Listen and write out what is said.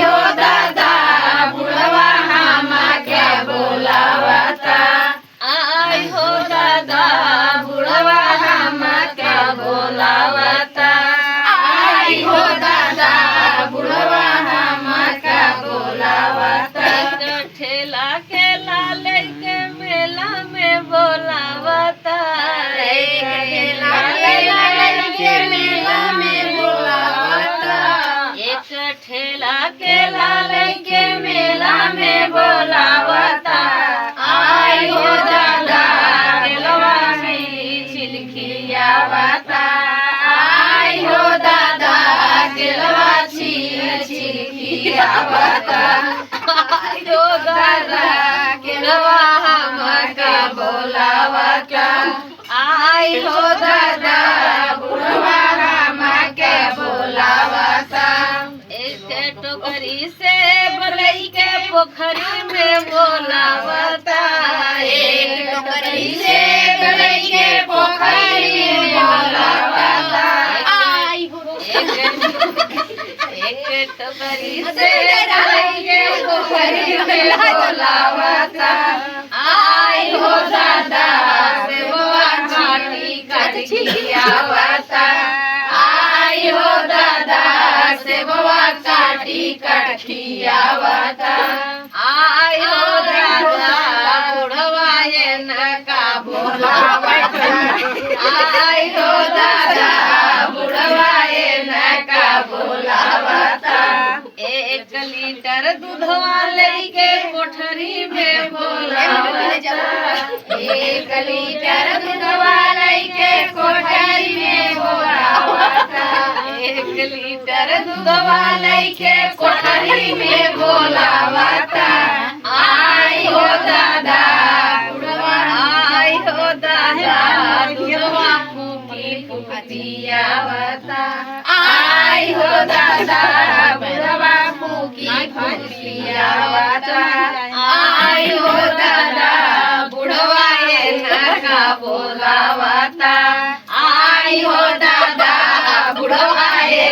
हो दादा बुढ़वा हमके बोलावता आई हो दादा बुढ़वा हमके बोलावता आई हो दादा बुढ़वा हमके बोलावता ठेला के लाले के मेला में बोलावता ठेला के लाले के मेला में बोलावता एक ठेला के लाले के मेला में बोलावता आई हो दादा केलवा छिलखियावता आई हो दादा केलवा छिलखियावता आई हो दादा केलवा हमका बोलावता आई हो दादा बुढ़वा हमके बोलावता एक टोकरी से बलई के पोखरी में बोलावता एक टोकरी से बलई के पोखरी में बोलावता आई हो एक टोकरी से बलई के पोखरी में बोलावता आई हो दादा सेवा काटी कटखियावता आई हो दादा सेवा काटी कटखियावता आई हो दादा बुढ़वा ये नका बोलावता आई हो दादा बुढ़वा ये नका बोलावता 1 लीटर दूधवा लेके कोठरी में बोलावता 1 लीटर दूधवा लेके कोठरी में बोलावता 1 लीटर दूधवा लेके कोठरी में बोलावता आई हो दादा बुढ़वा आई हो दादा दूधवा फूकी फूकियावता आई हो दादा बुढ़वा फूकी फूकियावता आई हो दादा बुढ़वा ये नका बोलावता आई हो दादा बुढ़वा ये